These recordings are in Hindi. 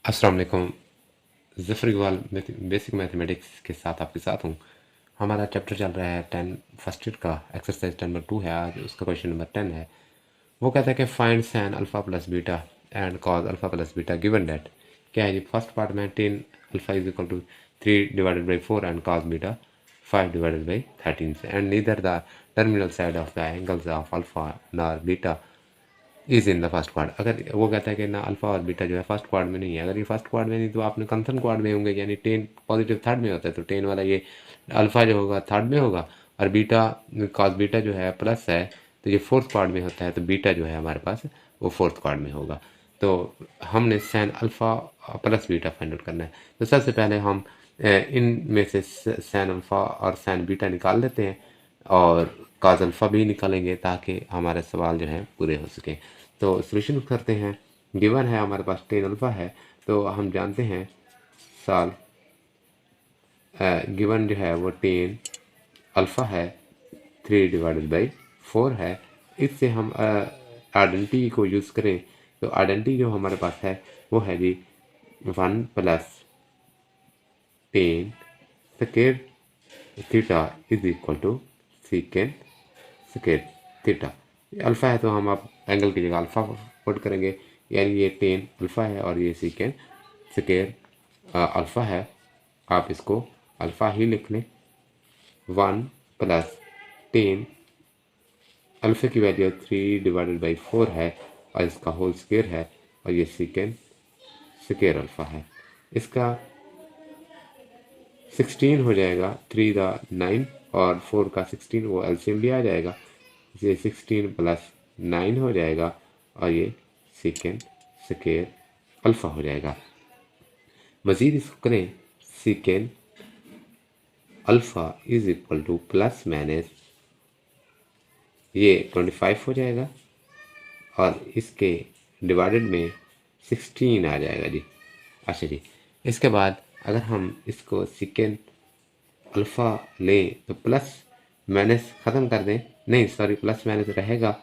अस्सलाम वालेकुम। ज़फ़र इकबाल बेसिक मैथमेटिक्स के साथ आपके साथ हूँ। हमारा चैप्टर चल रहा है 10 फर्स्ट ईयर का, एक्सरसाइज 10 नंबर 2 है आज, उसका क्वेश्चन नंबर 10 है। वो कहता है कि find sine alpha plus beta and cos alpha plus beta given that. क्या है जी? फर्स्ट पार्ट में 10 alpha is equal to 3 divided by 4 and cos beta 5 divided by 13 से and neither the terminal side of the angles of alpha nor beta is in the first quad. अगर वो कहता है कि ना अल्फा और बीटा जो है फर्स्ट क्वाड में नहीं है, अगर ये फर्स्ट क्वाड में नहीं तो आपने कंसन क्वाड में होंगे, यानी 10 पॉजिटिव थर्ड में होता है, तो 10 वाला ये अल्फा जो होगा थर्ड में होगा, और बीटा कॉस बीटा जो है प्लस है तो ये फोर्थ क्वाड में होता है, तो बीटा जो है हमारे पास वो फोर्थ क्वाड में होगा। तो हमने sine alpha plus beta find out करना है। तो सबसे पहले हम इन में से सैन अल्फा और सैन बीटा निकाल लेते हैं और काज अल्फ़ा भी निकालेंगे ताकि हमारे सवाल जो हैं पूरे हो सकें। तो सॉल्यूशन करते हैं। गिवन है हमारे पास 10 अल्फ़ा है, तो हम जानते हैं साल गिवन जो है वो 10 अल्फ़ा है, 3 डिवाइडेड बाई 4 है। इससे हम आइडेंटिटी को यूज़ करें तो आइडेंटिटी जो हमारे पास है वो है जी 1 plus 10 square theta is equal to secant square theta. Alpha है तो हम आप एंगल की जगह अल्फ़ा पुट करेंगे, यानी ये 10 अल्फ़ा है और ये सीकेंड स्क्वायर अल्फ़ा है। आप इसको अल्फ़ा ही लिख लें। 1 प्लस 10 अल्फ़ा की वैल्यू 3 डिवाइडेड बाई 4 है और इसका होल स्क्वायर है, और ये सीकेंड स्क्वायर अल्फ़ा है। इसका 16 हो जाएगा, 3 द 9 और 4 का 16 वो एलसीएम भी आ जाएगा। ये 16 प्लस 9 हो जाएगा और ये सीकेंड स्क्वायर अल्फ़ा हो जाएगा। मज़ीद इसको करें, सीकेंड alpha is equal to plus minus ये 25 हो जाएगा और इसके डिवाइडेड में 16 आ जाएगा जी। अच्छा जी, इसके बाद अगर हम इसको सीकेंड अल्फ़ा लें तो प्लस माइनस ख़त्म कर दें, नहीं सॉरी प्लस माइनस रहेगा,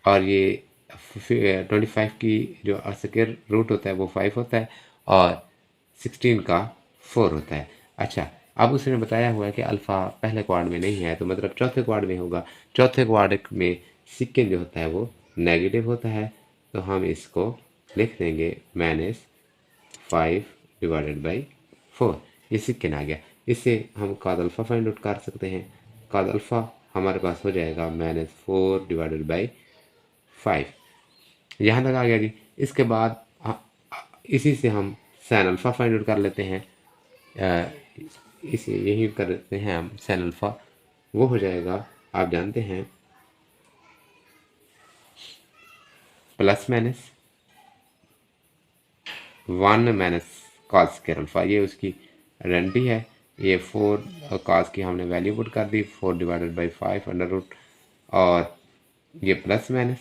और ये 25 की जो स्क्वायर रूट होता है वो 5 होता है और 16 का 4 होता है। अच्छा, अब उसने बताया हुआ है कि अल्फ़ा पहले क्वाड में नहीं है, तो मतलब चौथे क्वाड में होगा। चौथे क्वाड में सिक्केन जो होता है वो नेगेटिव होता है, तो हम इसको लिख देंगे माइनस 5 डिवाइडेड बाई 4। ये सिक्केन आ गया। इससे हम काद अल्फ़ा फाइंड आउट कर सकते हैं। काद अल्फ़ा हमारे पास हो जाएगा -4 डिवाइडेड बाई 5। यहाँ तक आ गया जी। इसके बाद इसी से हम सैन अल्फ़ा फाइंड आउट कर लेते हैं। इसे यही कर लेते हैं हम सैन अल्फ़ा, वो हो जाएगा, आप जानते हैं, plus minus 1 minus cos square alpha, ये उसकी आइडेंटिटी है। ये 4 कॉस की हमने वैल्यू पुट कर दी, 4 डिवाइडेड बाई 5 अंडर रूट, और ये प्लस माइनस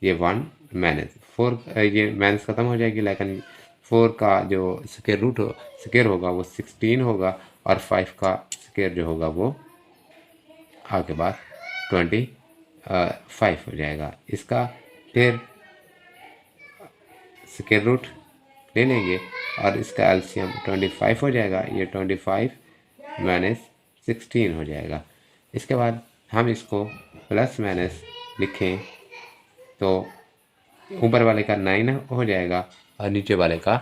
ये 1 माइनस 4, ये माइनस ख़त्म हो जाएगी, लेकिन 4 का जो स्क्वायर होगा वो 16 होगा और 5 का स्क्वायर जो होगा वो आपके पास 25 हो जाएगा। इसका फिर स्क्वायर रूट ले लेंगे और इसका एलसीएम 25 हो जाएगा। ये 25 माइनस 16 हो जाएगा। इसके बाद हम इसको प्लस माइनस लिखें तो ऊपर वाले का 9 हो जाएगा और नीचे वाले का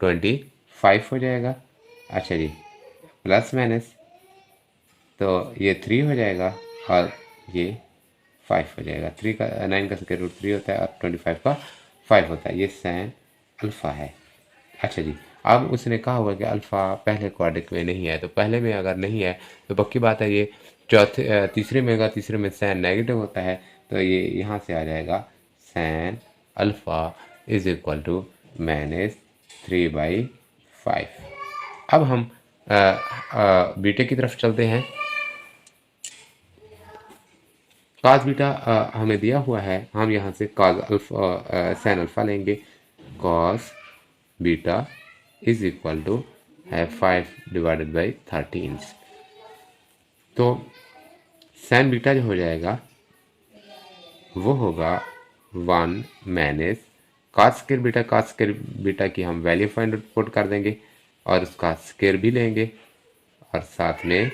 25 हो जाएगा। अच्छा जी, प्लस माइनस तो ये 3 हो जाएगा और ये 5 हो जाएगा। 9 का स्क्वायर रूट 3 होता है और 25 का 5 होता है। ये सैन अल्फ़ा है। अच्छा जी, अब उसने कहा हुआ कि अल्फ़ा पहले क्वाड्रिक में नहीं है, तो पहले में अगर नहीं है तो पक्की बात है ये तीसरे में होगा। तीसरे में सैन नेगेटिव होता है, तो ये यहाँ से आ जाएगा sine alpha is equal to -3/5। अब हम बीटे की तरफ चलते हैं। काज बीटा हमें दिया हुआ है, हम यहाँ से काज अल्फ़ा सैन अल्फ़ा लेंगे। Cos beta is equal to है 5 डिवाइडेड बाई 13। तो सैन बीटा जो हो जाएगा वो होगा 1 माइनस कॉस स्क्वायर बीटा की हम वैल्यू फाइंड आउट पुट कर देंगे और उसका स्क्वायर भी लेंगे और साथ में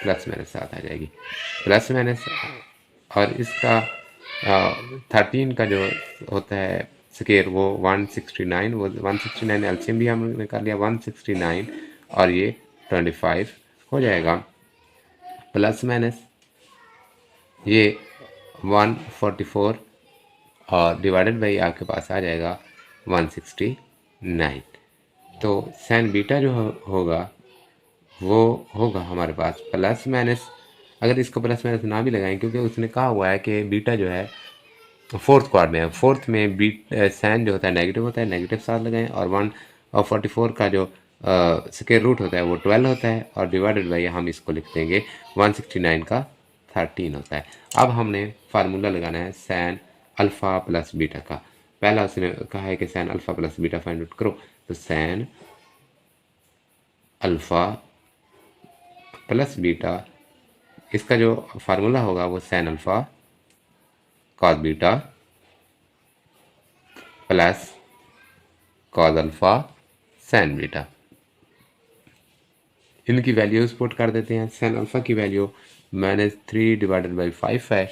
प्लस माइनस साथ आ जाएगी प्लस माइनस। और इसका 13 का जो होता है स्क्वायर वो 169, वो 169 एलसीएम भी हमने निकाल लिया 169 और ये 25 हो जाएगा प्लस माइनस ये 144 और डिवाइडेड बाई आपके पास आ जाएगा 169। तो साइन बीटा जो होगा वो होगा हमारे पास प्लस माइनस, अगर इसको प्लस माइनस ना भी लगाएं क्योंकि उसने कहा हुआ है कि बीटा जो है फोर्थ क्वाड में है, फोर्थ में बीट साइन जो होता है नेगेटिव होता है, नेगेटिव साथ लगाएं और 144 का जो स्क्वायर रूट होता है वो 12 होता है और डिवाइडेड बाई हम इसको लिख देंगे 169 का 13 होता है। अब हमने फार्मूला लगाना है सैन अल्फ़ा प्लस बीटा का। पहला उसने कहा है कि sine alpha plus beta find out करो, तो सैन अल्फ़ा प्लस बीटा इसका जो फार्मूला होगा वो sine alpha cos beta plus cos alpha sine beta. इनकी वैल्यूज पुट कर देते हैं। सैन अल्फ़ा की वैल्यू -3 डिवाइडेड बाई 5 है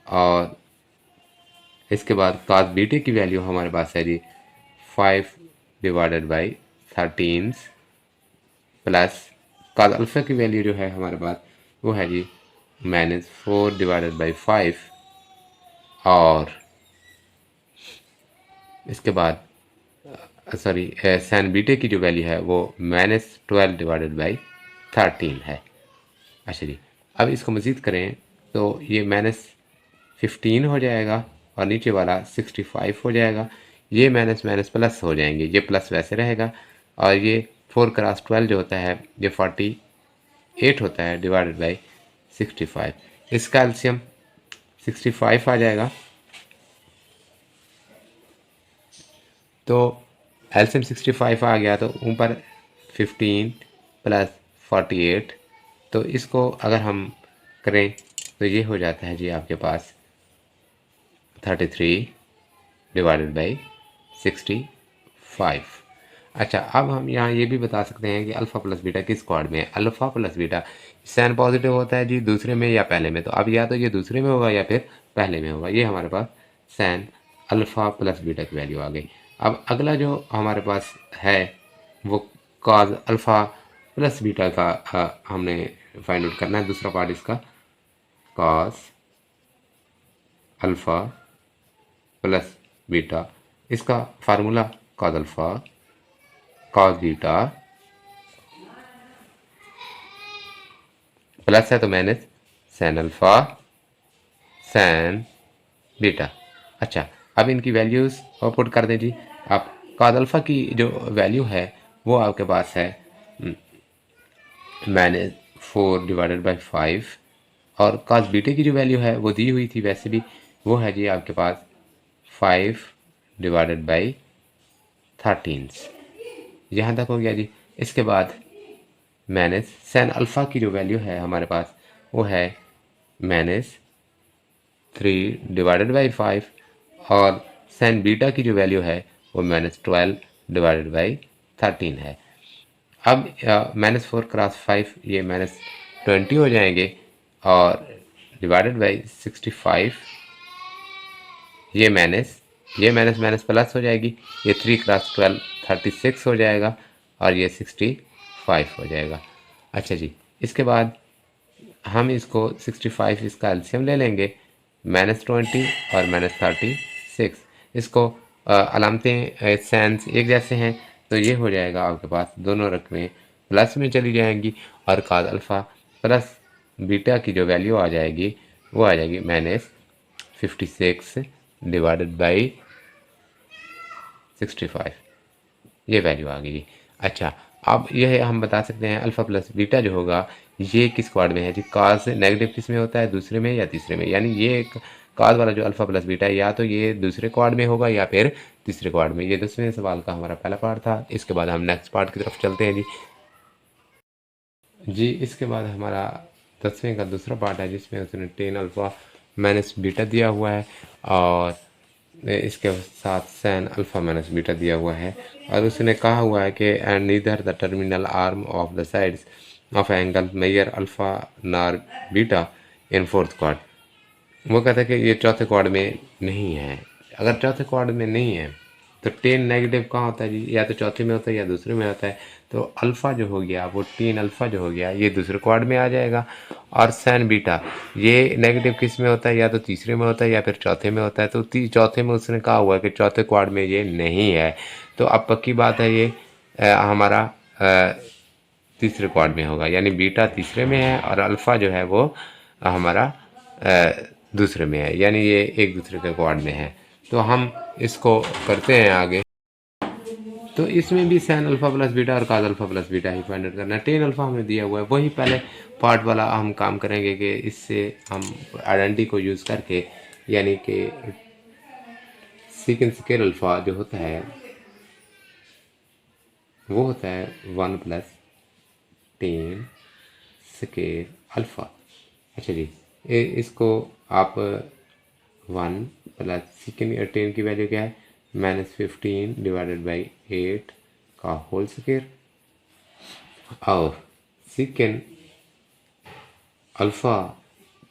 और इसके बाद कॉस बीटे की वैल्यू हमारे पास है जी 5 divided by 13 plus cos alpha की वैल्यू जो है हमारे पास वो है जी -4 डिवाइडेड बाई 5 और इसके बाद सॉरी सैन बीटे की जो वैल्यू है वो -12 डिवाइडेड बाई 13 है। अच्छा जी, अब इसको मज़ीद करें तो ये -15 हो जाएगा और नीचे वाला 65 हो जाएगा। ये माइनस माइनस प्लस हो जाएंगे, ये प्लस वैसे रहेगा और ये 4 क्रॉस 12 जो होता है ये 48 होता है डिवाइडेड बाई 65। इसका एलसीएम 65 आ जाएगा। तो एलसीएम 65 आ गया तो ऊपर 15 प्लस 48, तो इसको अगर हम करें तो ये हो जाता है जी आपके पास 33 डिवाइडेड बाई 65। अच्छा, अब हम यहाँ ये भी बता सकते हैं कि अल्फ़ा प्लस बीटा किस क्वाड में है। Alpha plus beta sine positive होता है जी दूसरे में या पहले में, तो अब या तो ये दूसरे में होगा या फिर पहले में होगा। ये हमारे पास साइन अल्फ़ा प्लस बीटा की वैल्यू आ गई। अब अगला जो हमारे पास है वो कॉज अल्फ़ा प्लस बीटा का हमने फाइंड आउट करना है। दूसरा पार्ट इसका कॉस अल्फ़ा प्लस बीटा, इसका formula cos alpha cos beta plus है तो minus sine alpha sine beta. अच्छा, अब इनकी वैल्यूज़ पुट कर दें जी। आप कॉस अल्फ़ा की जो वैल्यू है वो आपके पास है -4 डिवाइडेड बाई 5 और कॉस बीटे की जो वैल्यू है वो दी हुई थी वैसे भी, वो है जी आपके पास 5 डिवाइडेड बाई 13। यहाँ तक हो गया जी। इसके बाद माइनस सैन अल्फ़ा की जो वैल्यू है हमारे पास वो है -3 डिवाइडेड बाई 5 और सैन बीटा की जो वैल्यू है वो -12 डिवाइडेड बाई 13 है। अब -4 क्रॉस 5 ये -20 हो जाएंगे और डिवाइडेड बाई 65, ये माइनस माइनस प्लस हो जाएगी, ये 3 क्रॉस 12 36 हो जाएगा और ये 65 हो जाएगा। अच्छा जी, इसके बाद हम इसको 65 इसका एलसीएम ले लेंगे -20 और -36। इसको अलामतें सेंस एक जैसे हैं तो ये हो जाएगा आपके पास दोनों रकमें प्लस में चली जाएंगी और कॉस अल्फ़ा प्लस बीटा की जो वैल्यू आ जाएगी वो आ जाएगी -56 डिवाइडेड बाई 65। ये वैल्यू आ गई जी। अच्छा, अब यह हम बता सकते हैं अल्फ़ा प्लस बीटा जो होगा ये किस क्वाड में है जी। कॉस नेगेटिव किस में होता है, दूसरे में या तीसरे में, यानी ये कॉस वाला जो अल्फ़ा प्लस बीटा है या तो ये दूसरे क्वाड में होगा या फिर तीसरे क्वाड में। ये 10वें सवाल का हमारा पहला पार्ट था। इसके बाद हम नेक्स्ट पार्ट की तरफ चलते हैं जी। जी, इसके बाद हमारा 10वें का दूसरा पार्ट है जिसमें उसने टेन अल्फ़ा माइनस बीटा दिया हुआ है और इसके साथ सैन अल्फ़ा माइनस बीटा दिया हुआ है और उसने कहा हुआ है कि and neither the terminal arm of the sides of angle measure alpha नार बीटा इन फोर्थ क्वाड। वो कहता है कि ये चौथे क्वाड में नहीं है। अगर चौथे क्वाड में नहीं है तो टेन नेगेटिव कहाँ होता है जी, या तो चौथे में होता है या दूसरे में होता है। तो अल्फ़ा जो हो गया वो टेन अल्फ़ा जो हो गया ये दूसरे क्वाड में आ जाएगा। और सैन बीटा ये नेगेटिव किस में होता है, या तो तीसरे में होता है या फिर चौथे में होता है। तो चौथे में उसने कहा हुआ है कि चौथे क्वाड में ये नहीं है। तो अब पक्की बात है ये हमारा तीसरे क्वाड में होगा, यानी बीटा तीसरे में है और अल्फ़ा जो है वो हमारा दूसरे में है, यानी ये एक दूसरे के क्वाड में है। तो हम इसको करते हैं आगे। तो इसमें भी सैन अल्फ़ा प्लस बीटा और काज अल्फ़ा प्लस बीटा ही फाइंड आउट करना है। टेन अल्फ़ा हमें दिया हुआ है, वही पहले पार्ट वाला हम काम करेंगे कि इससे हम आइडेंटिटी को यूज़ करके, यानी कि सीकेंस स्केयर अल्फ़ा जो होता है वो होता है one plus tan square alpha. अच्छा जी, इसको आप वन प्लस सेकेंड टेन की वैल्यू क्या है, -15 डिवाइडेड बाई 8 का होल स्क्वायर। और सेकेंड अल्फ़ा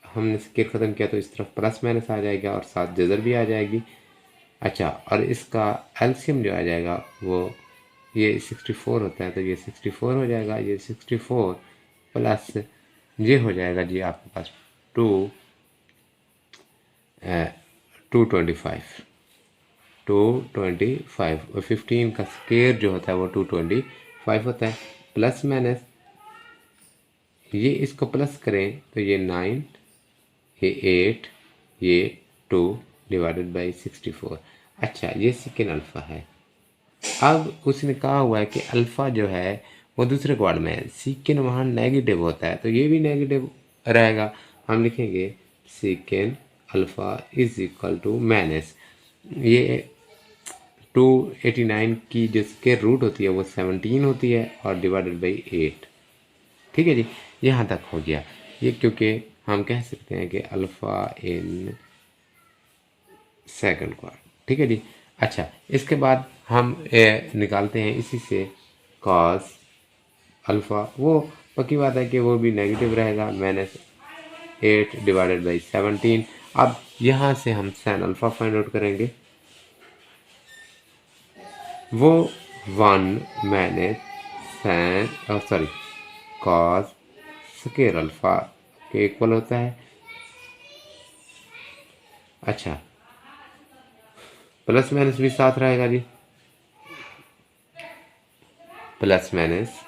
हमने स्क्वायर ख़त्म किया तो इस तरफ प्लस माइनस आ जाएगा और साथ जज़र भी आ जाएगी। अच्छा, और इसका एलसीएम जो आ जाएगा वो ये 64 होता है, तो ये 64 हो जाएगा। ये 64 प्लस ये हो जाएगा जी आपके पास 225 225 और 15 का स्केयर जो होता है वो 225 होता है। प्लस माइनस ये इसको प्लस करें तो ये 9, ये 8, ये 2 डिवाइडेड बाई 64। अच्छा, ये सेकेंड अल्फ़ा है। अब उसने कहा हुआ है कि अल्फ़ा जो है वो दूसरे क्वाड में है, सेकेंड वहाँ नेगेटिव होता है तो ये भी नेगेटिव रहेगा। हम लिखेंगे secant alpha is equal to minus ये 289 की जो स्क्वायर रूट होती है वो 17 होती है और डिवाइडेड बाई 8। ठीक है जी, यहाँ तक हो गया ये, क्योंकि हम कह सकते हैं कि अल्फ़ा इन सेकंड क्वाड। ठीक है जी। अच्छा, इसके बाद हम निकालते हैं इसी से कॉस अल्फ़ा। वो पक्की बात है कि वो भी नेगेटिव रहेगा, -8 डिवाइडेड बाई 17। अब यहाँ से हम सैन अल्फ़ा फाइंड आउट करेंगे, वो 1 minus sine sorry cos square alpha के इक्वल होता है। अच्छा, प्लस माइनस भी साथ रहेगा जी, प्लस माइनस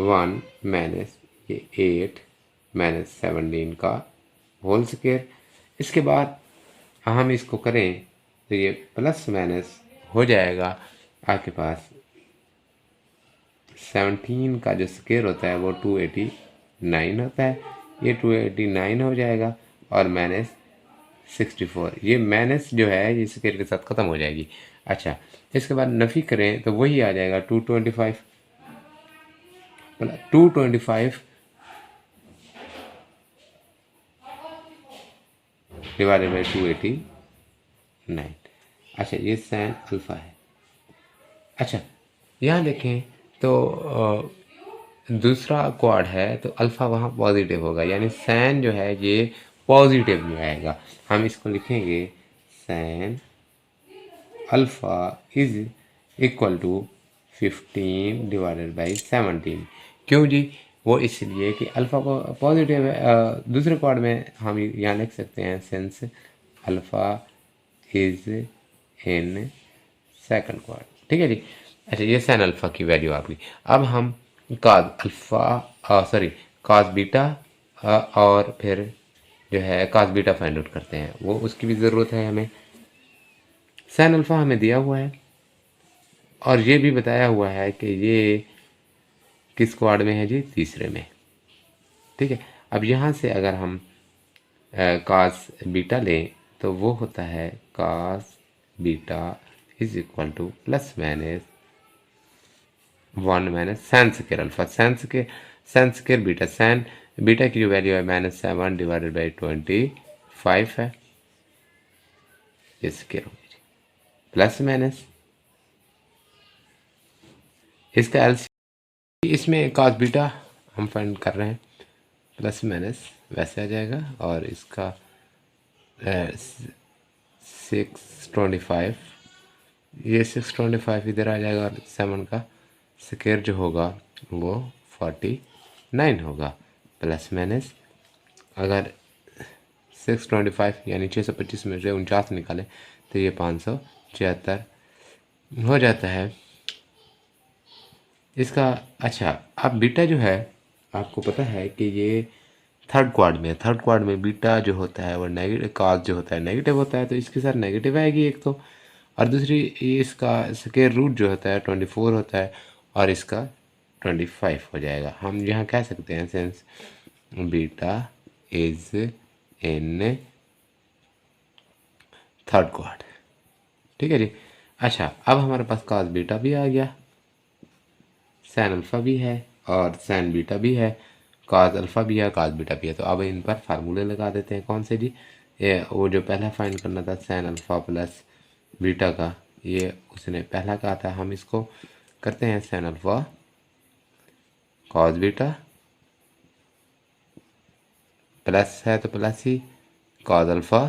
1 माइनस ये 8 माइनस 17 का होल स्क्वायर। इसके बाद हम इसको करें तो ये प्लस माइनस हो जाएगा आपके पास 17 का जो स्क्वायर होता है वो 289 होता है, ये 289 हो जाएगा और माइनस 64। ये माइनस जो है ये स्क्वायर के साथ ख़त्म हो जाएगी। अच्छा, इसके बाद नफ़ी करें तो वही आ जाएगा 225 डिवाइडेड बाई 289। अच्छा, ये सैन अल्फ़ा है। अच्छा, यहाँ देखें तो दूसरा क्वाड है तो अल्फ़ा वहाँ पॉजिटिव होगा, यानी सैन जो है ये पॉजिटिव में आएगा। हम इसको लिखेंगे sine alpha is equal to 15 divided by 17। क्यों जी, वो इसलिए कि अल्फ़ा पॉजिटिव है। दूसरे क्वाड में हम यहाँ लिख सकते हैं since alpha is in second quad. ठीक है जी। अच्छा, ये सैन अल्फ़ा की वैल्यू आपकी। अब हम काज अल्फ़ा सॉरी काज बीटा और फिर जो है काज बीटा फाइंड आउट करते हैं, वो उसकी भी ज़रूरत है हमें। सैन अल्फ़ा हमें दिया हुआ है और ये भी बताया हुआ है कि ये किस क्वाड में है जी, तीसरे में। ठीक है, अब यहाँ से अगर हम कास बीटा लें तो वो होता है cos beta is equal to plus minus 1 minus sine square alpha. Sine square beta, sine beta की जो वैल्यू है -7 डिवाइडेड बाई 25 है। ये स्क्वायर होगी जी, प्लस माइनस इसका एलसीएम, इसमें कॉस बीटा हम फाइंड कर रहे हैं, प्लस माइनस वैसे आ जाएगा और इसका 625, ये 625 इधर आ जाएगा और 7 का स्क्वायर जो होगा वो 49 होगा, प्लस माइनस अगर 625 यानी 625 में से 49 निकालें तो ये 576 हो जाता है इसका। अच्छा, अब बीटा जो है आपको पता है कि ये थर्ड क्वाड में, थर्ड क्वाड में बीटा जो होता है वो नेगेटिव, कॉस जो होता है नेगेटिव होता है, तो इसके साथ नेगेटिव आएगी एक तो, और दूसरी ये इसका स्क्वायर रूट जो होता है 24 होता है और इसका 25 हो जाएगा। हम यहाँ कह सकते हैं sense beta is in third quad, ठीक है जी। अच्छा, अब हमारे पास कॉस बीटा भी आ गया, सैन अल्फ़ा भी है और सैन बीटा भी है, कॉस अल्फ़ा भी है, कॉस बीटा भी है। तो अब इन पर फार्मूले लगा देते हैं, कौन से जी, ये वो जो पहला फाइंड करना था सैन अल्फ़ा प्लस बीटा का, ये उसने पहला कहा था, हम इसको करते हैं sine alpha cos beta, plus है तो प्लस ही, कॉस अल्फ़ा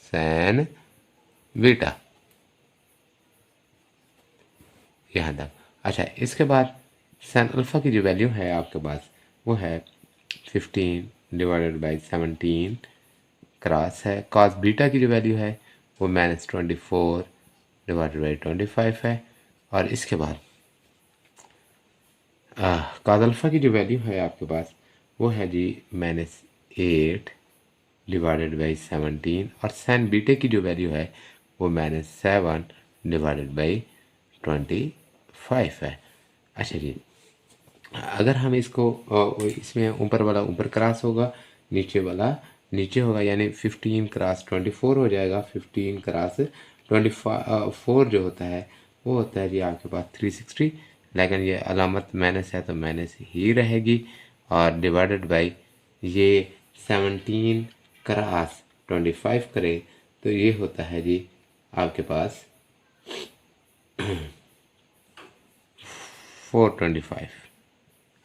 सैन बीटा, यहाँ तक। अच्छा, इसके बाद सैन अल्फ़ा की जो वैल्यू है आपके पास वो है 15 डिवाइडेड बाई 17 क्रॉस है, कॉस बीटा की जो वैल्यू है वो -24 डिवाइडेड बाई 25 है, और इसके बाद कॉस अल्फ़ा की जो वैल्यू है आपके पास वो है जी -8 डिवाइडेड बाई 17, और सैन बीटे की जो वैल्यू है वो -7 डिवाइडेड बाई 25 है। अच्छा जी, अगर हम इसको इसमें ऊपर वाला ऊपर क्रॉस होगा, नीचे वाला नीचे होगा, यानी 15 क्रॉस 24 हो जाएगा, 15 क्रॉस 24 जो होता है वो होता है जी आपके पास 360, लेकिन ये अलामत माइनस है तो माइनस ही रहेगी, और डिवाइडेड बाई ये 17 क्रॉस 25 करे तो ये होता है जी आपके पास 425।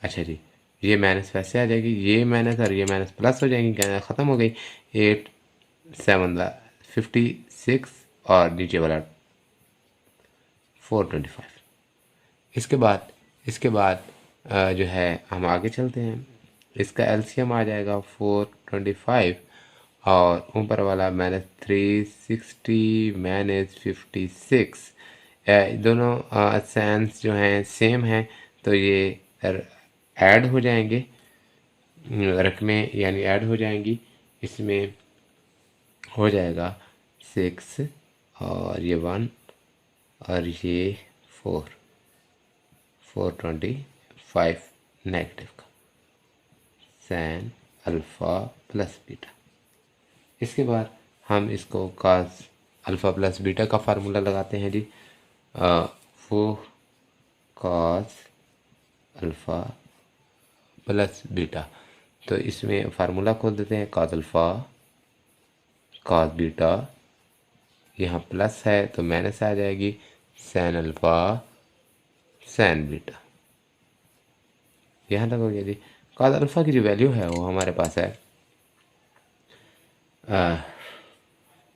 अच्छा जी, ये माइनस वैसे आ जाएगी, ये माइनस और ये माइनस प्लस हो जाएंगी, क्या ख़त्म हो गई, 8 7 56 और नीचे वाला 425। इसके बाद जो है हम आगे चलते हैं, इसका एलसीएम आ जाएगा 425 और ऊपर वाला -360 -56, दोनों सेंस जो हैं सेम हैं तो ये ऐड हो जाएंगे, रकमें यानी ऐड हो जाएंगी, इसमें हो जाएगा 6 और ये 1 और ये 425 नेगेटिव का सैन अल्फ़ा प्लस बीटा। इसके बाद हम इसको कास अल्फ़ा प्लस बीटा का फार्मूला लगाते हैं जी, वो कास अल्फ़ा प्लस बीटा, तो इसमें फार्मूला खोल देते हैं, कास अल्फ़ा कास बीटा, यहाँ प्लस है तो माइनस आ जाएगी, सैन अल्फ़ा सैन बीटा, यहाँ तक हो गया जी। कास अल्फ़ा की जो वैल्यू है वो हमारे पास है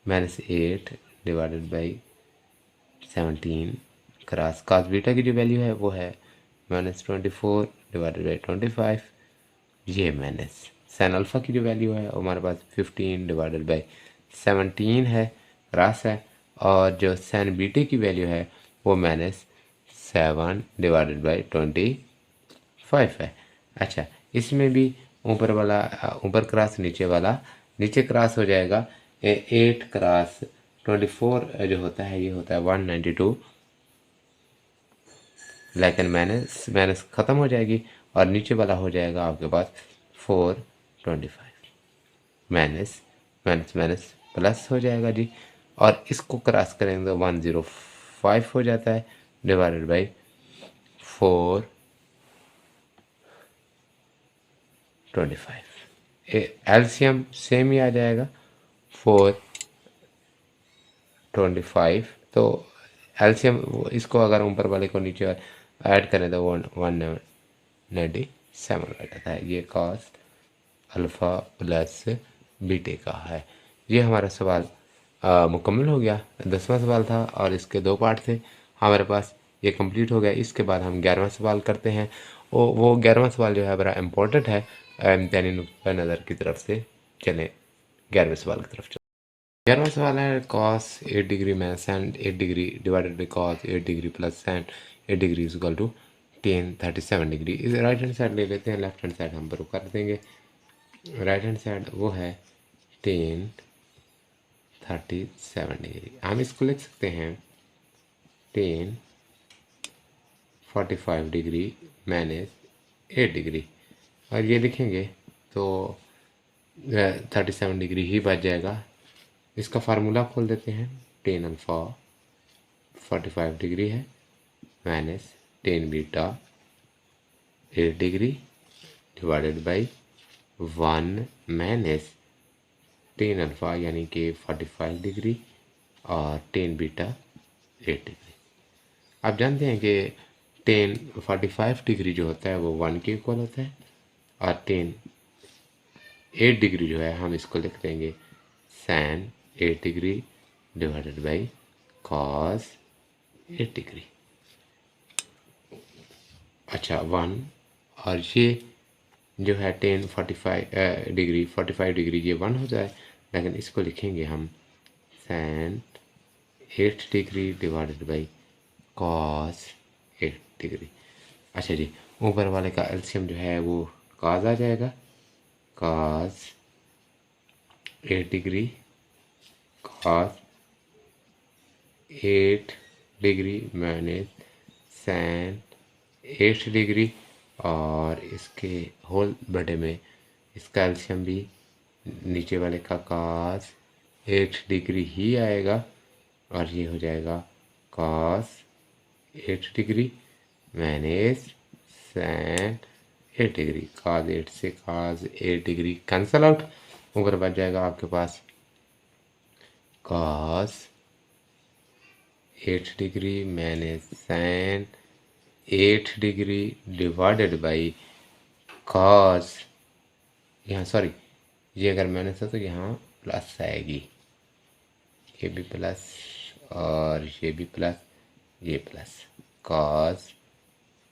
-8 divided by 17 cross cos beta की जो वैल्यू है वो है -24 डिवाइडेड बाई 25, ये माइनस सैन अल्फ़ा की जो वैल्यू है वो हमारे पास 15 डिवाइडेड बाई 17 है, क्रॉस है, और जो सैन बीटे की वैल्यू है वो -7 डिवाइडेड बाई 25 है। अच्छा, इसमें भी ऊपर वाला ऊपर क्रॉस नीचे वाला नीचे क्रॉस हो जाएगा, 8 क्रॉस 24 जो होता है ये होता है 192, लेकिन माइनस माइनस ख़त्म हो जाएगी और नीचे वाला हो जाएगा आपके पास 425, माइनस माइनस माइनस प्लस हो जाएगा जी, और इसको क्रॉस करेंगे तो 105 हो जाता है डिवाइडेड बाई 425, एलसीएम सेम ही आ जाएगा, 4 25। तो एलसीएम इसको अगर ऊपर वाले को नीचे ऐड करें तो 197 आ जाता है। ये कॉस अल्फ़ा प्लस बीटे का है। ये हमारा सवाल मुकम्मल हो गया। 10वां सवाल था और इसके 2 पार्ट थे हमारे पास। ये कंप्लीट हो गया। इसके बाद हम 11वां सवाल करते हैं। वो 11वां सवाल जो है बड़ा इम्पोर्टेंट है। इम्तिहानी नुक्ता नज़र की तरफ से चलें 11वें सवाल की तरफ चलें। 11वां सवाल है cos 8 degree minus sine 8 degree divided by cos 8 degree plus sine 8 degree is equal to tan 37 degree. इस राइट हैंड साइड ले लेते हैं, लेफ्ट हैंड साइड हम प्रूव कर देंगे। राइट हैंड साइड वो है टेन 37 डिग्री। हम इसको लिख सकते हैं टेन 45 डिग्री माइनस 8 डिग्री, और ये लिखेंगे तो 37 डिग्री ही बच जाएगा। इसका फार्मूला खोल देते हैं। टेन अल्फ़ा 45 डिग्री है minus tan beta 8 degree divided by 1 minus tan alpha यानी कि 45 डिग्री और टेन बीटा 8 डिग्री। आप जानते हैं कि टेन 45 डिग्री जो होता है वो 1 के इक्वल होता है, और टेन 8 डिग्री जो है हम इसको लिख देंगे sine 8 degree divided by cos 8 degree. अच्छा 1, और ये जो है टेन 45 डिग्री ये 1 हो जाए, लेकिन इसको लिखेंगे हम sine 8 degree divided by cos 8 degree. अच्छा जी, ऊपर वाले का एलसीएम जो है वो कॉस आ जाएगा। Cos 8 degree cos 8 degree minus sine 8 degree, और इसके होल बड़े में इसका एलसीएम भी नीचे वाले का कॉस 8 डिग्री ही आएगा, और ये हो जाएगा cos 8 degree minus sine 8 degree. Cos 8 से कॉस 8 डिग्री कैंसल आउट, ऊपर बच जाएगा आपके पास cos 8 degree minus sine 8 degree divided by cos, यहाँ सॉरी ये अगर माइनस है तो यहाँ प्लस आएगी, ये भी प्लस और ये भी प्लस, ये प्लस कॉस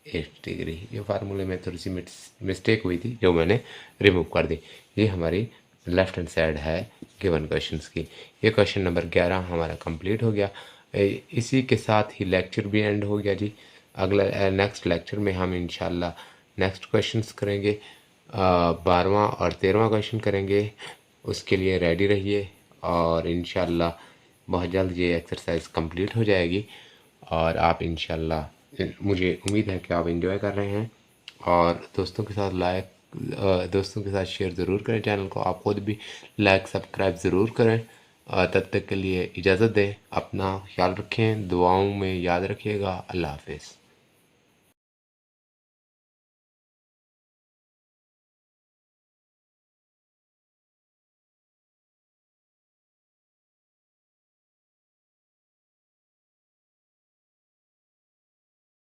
8 डिग्री। ये फार्मूले में थोड़ी सी मिस्टेक हुई थी जो मैंने रिमूव कर दी। ये हमारी लेफ्ट हैंड साइड है गिवन क्वेश्चंस की। ये क्वेश्चन नंबर 11 हमारा कंप्लीट हो गया। इसी के साथ ही लेक्चर भी एंड हो गया जी। अगला नेक्स्ट लेक्चर में हम इंशाल्लाह नेक्स्ट क्वेश्चंस करेंगे, 12वां और 13वां क्वेश्चन करेंगे। उसके लिए रेडी रहिए, और इंशाल्लाह बहुत जल्द ये एक्सरसाइज कंप्लीट हो जाएगी, और आप इंशाल्लाह मुझे उम्मीद है कि आप एंजॉय कर रहे हैं, और दोस्तों के साथ दोस्तों के साथ शेयर ज़रूर करें चैनल को। आप खुद भी लाइक सब्सक्राइब ज़रूर करें। तब तक के लिए इजाज़त दें। अपना ख्याल रखें, दुआओं में याद रखिएगा। अल्लाह हाफिज़।